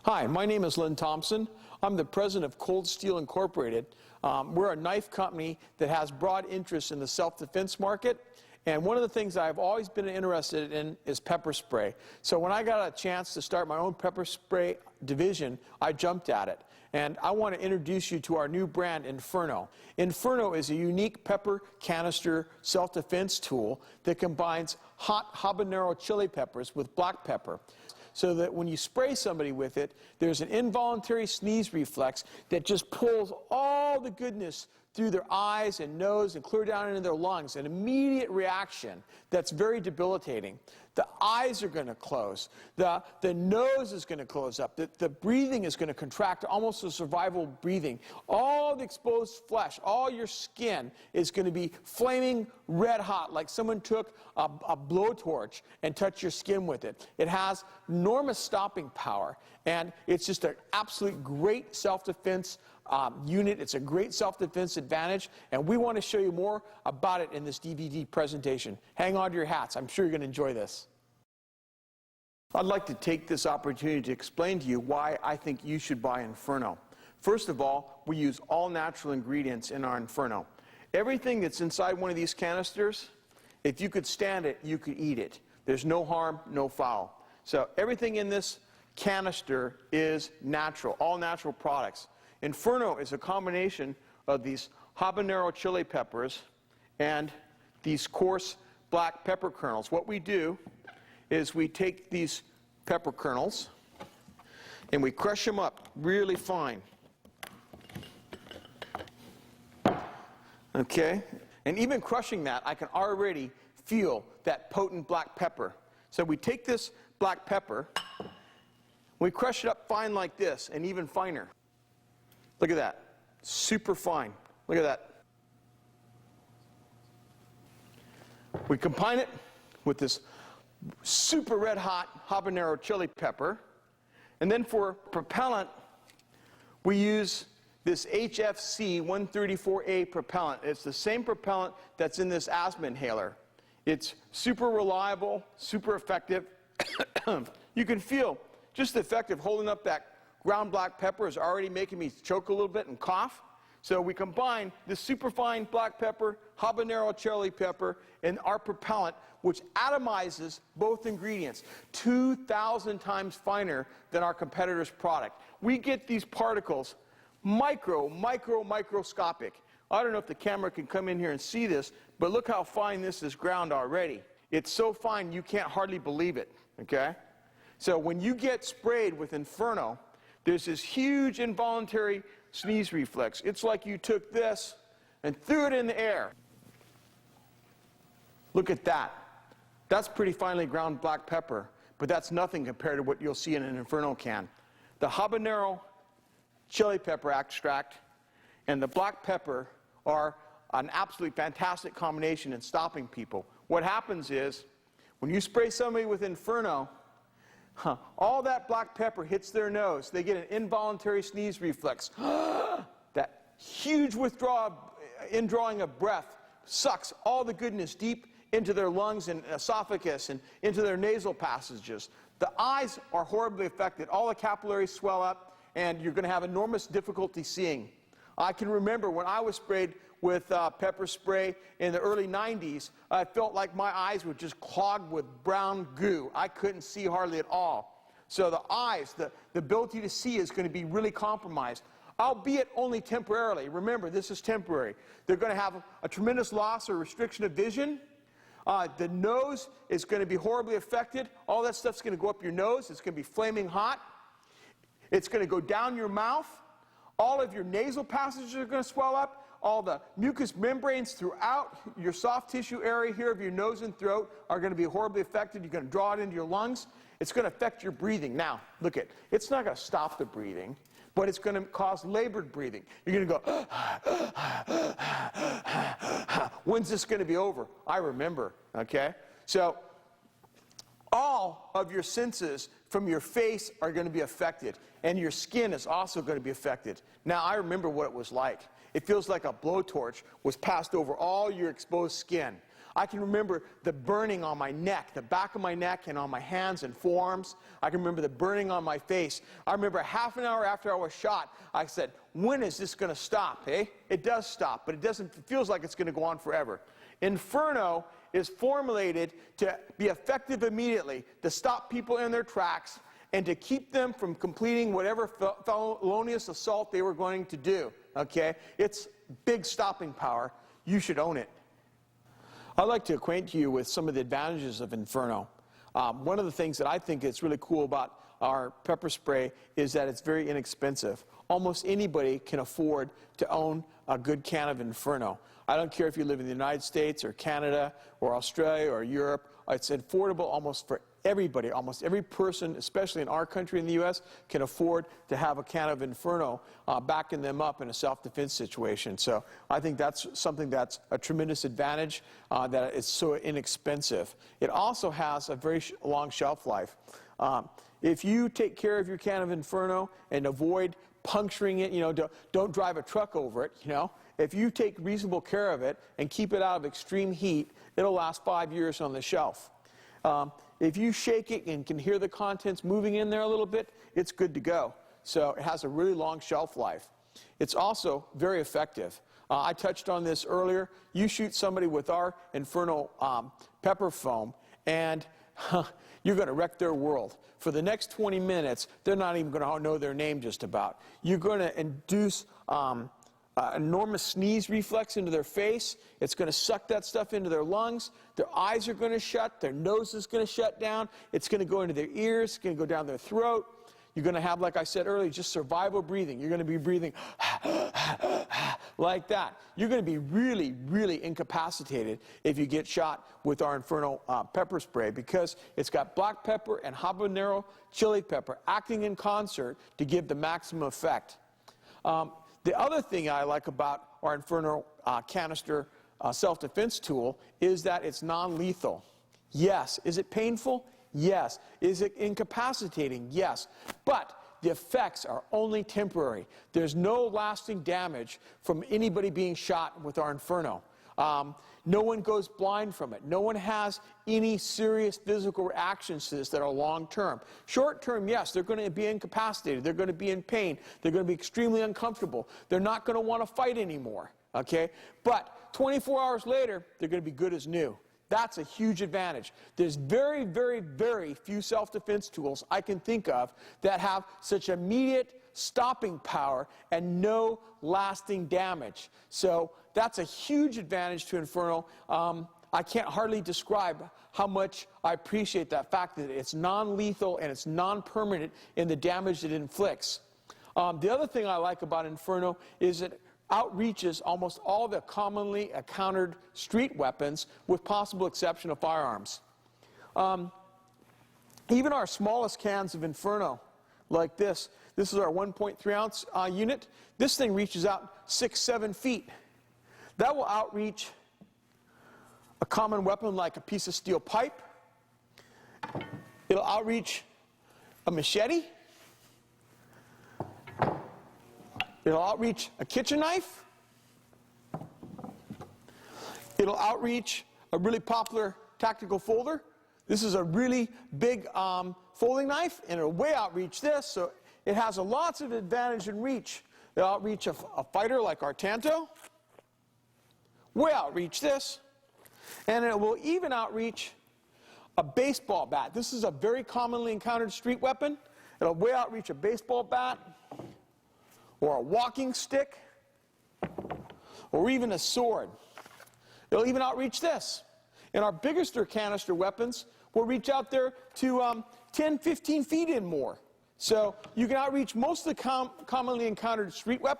Hi, my name is Lynn Thompson. I'm the president of Cold Steel Incorporated. We're a knife company that has broad interest in the self-defense market. And one of the things I've always been interested in is pepper spray. So when I got a chance to start my own pepper spray division, I jumped at it. And I want to introduce you to our new brand, Inferno. Inferno is a unique pepper canister self-defense tool that combines hot habanero chili peppers with black pepper, so that when you spray somebody with it, there's an involuntary sneeze reflex that just pulls all the goodness through their eyes and nose and clear down into their lungs, an immediate reaction that's very debilitating. The eyes are going to close. The nose is going to close up. The breathing is going to contract, almost a survival breathing. All the exposed flesh, all your skin is going to be flaming red hot, like someone took a blowtorch and touched your skin with it. It has enormous stopping power, and it's just an absolute great self-defense unit. It's a great self-defense advantage, and we want to show you more about it in this DVD presentation. Hang on to your hats. I'm sure you're going to enjoy this. I'd like to take this opportunity to explain to you why I think you should buy Inferno. First of all, we use all natural ingredients in our Inferno. Everything that's inside one of these canisters, if you could stand it, you could eat it. There's no harm, no foul. So everything in this canister is natural, all natural products. Inferno is a combination of these habanero chili peppers and these coarse black pepper kernels. What we do is we take these pepper kernels and we crush them up really fine. Okay? And even crushing that, I can already feel that potent black pepper. So we take this black pepper, we crush it up fine like this, and even finer. Look at that. Super fine. Look at that. We combine it with this super red hot habanero chili pepper. And then for propellant, we use this HFC 134A propellant. It's the same propellant that's in this asthma inhaler. It's super reliable, super effective. You can feel just the effect of holding up that ground black pepper is already making me choke a little bit and cough. So we combine this superfine black pepper, habanero chili pepper, and our propellant, which atomizes both ingredients 2,000 times finer than our competitor's product. We get these particles microscopic. I don't know if the camera can come in here and see this, but look how fine this is ground already. It's so fine you can't hardly believe it, okay? So when you get sprayed with Inferno, there's this huge involuntary sneeze reflex. It's like you took this and threw it in the air. Look at that. That's pretty finely ground black pepper, but that's nothing compared to what you'll see in an Inferno can. The habanero chili pepper extract and the black pepper are an absolutely fantastic combination in stopping people. What happens is, when you spray somebody with Inferno, all that black pepper hits their nose. They get an involuntary sneeze reflex. That huge indrawing of breath sucks all the goodness deep into their lungs and esophagus and into their nasal passages. The eyes are horribly affected. All the capillaries swell up, and you're going to have enormous difficulty seeing. I can remember when I was sprayed with pepper spray in the early 90s, I felt like my eyes were just clogged with brown goo. I couldn't see hardly at all. So the eyes, the ability to see is going to be really compromised, albeit only temporarily. Remember, this is temporary. They're going to have a tremendous loss or restriction of vision. The nose is going to be horribly affected. All that stuff's going to go up your nose. It's going to be flaming hot. It's going to go down your mouth. All of your nasal passages are going to swell up. All the mucous membranes throughout your soft tissue area here of your nose and throat are going to be horribly affected. You're going to draw it into your lungs. It's going to affect your breathing. Now, look at it. It's not going to stop the breathing, but it's going to cause labored breathing. You're going to go, when's this going to be over? I remember, okay? So all of your senses from your face are going to be affected, and your skin is also going to be affected. Now, I remember what it was like. It feels like a blowtorch was passed over all your exposed skin. I can remember the burning on my neck, the back of my neck, and on my hands and forearms. I can remember the burning on my face. I remember half an hour after I was shot, I said, when is this going to stop, eh? It does stop, but it feels like it's going to go on forever. Inferno is formulated to be effective immediately, to stop people in their tracks, and to keep them from completing whatever felonious assault they were going to do, okay? It's big stopping power. You should own it. I'd like to acquaint you with some of the advantages of Inferno. One of the things that I think is really cool about our pepper spray is that it's very inexpensive. Almost anybody can afford to own a good can of Inferno. I don't care if you live in the United States or Canada or Australia or Europe. It's affordable almost for everybody. Almost every person, especially in our country in the U.S., can afford to have a can of Inferno backing them up in a self-defense situation. So I think that's something that's a tremendous advantage, that it's so inexpensive. It also has a very long shelf life. If you take care of your can of Inferno and avoid puncturing it, don't drive a truck over it, if you take reasonable care of it and keep it out of extreme heat, it'll last 5 years on the shelf. If you shake it and can hear the contents moving in there a little bit, it's good to go. So it has a really long shelf life. It's also very effective. I touched on this earlier. You shoot somebody with our Inferno pepper foam, and you're going to wreck their world. For the next 20 minutes, they're not even going to know their name just about. You're going to induce enormous sneeze reflex into their face. It's going to suck that stuff into their lungs. Their eyes are going to shut. Their nose is going to shut down. It's going to go into their ears. It's going to go down their throat. You're going to have, like I said earlier, just survival breathing. You're going to be breathing like that. You're going to be really, really incapacitated if you get shot with our Inferno pepper spray, because it's got black pepper and habanero chili pepper acting in concert to give the maximum effect. The other thing I like about our Inferno canister self-defense tool is that it's non-lethal. Yes. Is it painful? Yes. Is it incapacitating? Yes. But the effects are only temporary. There's no lasting damage from anybody being shot with our Inferno. No one goes blind from it. No one has any serious physical reactions to this that are long-term. Short-term, yes, they're going to be incapacitated. They're going to be in pain. They're going to be extremely uncomfortable. They're not going to want to fight anymore, okay? But 24 hours later, they're going to be good as new. That's a huge advantage. There's very, very, very few self-defense tools I can think of that have such immediate stopping power and no lasting damage. So that's a huge advantage to Inferno. I can't hardly describe how much I appreciate that fact that it's non-lethal and it's non-permanent in the damage it inflicts. The other thing I like about Inferno is it outreaches almost all the commonly encountered street weapons, with possible exception of firearms. Even our smallest cans of Inferno, like this is our 1.3 ounce unit. This thing reaches out 6-7 feet. That will outreach a common weapon like a piece of steel pipe. It'll outreach a machete. It'll outreach a kitchen knife. It'll outreach a really popular tactical folder. This is a really big folding knife, and it'll way outreach this, so it has lots of advantage in reach. It'll outreach a fighter like our Tanto. Way outreach this. And it will even outreach a baseball bat. This is a very commonly encountered street weapon. It'll way outreach a baseball bat, or a walking stick, or even a sword. It'll even outreach this. And our bigger canister weapons will reach out there to 10, 15 feet and more. So you can outreach most of the commonly encountered street weapons.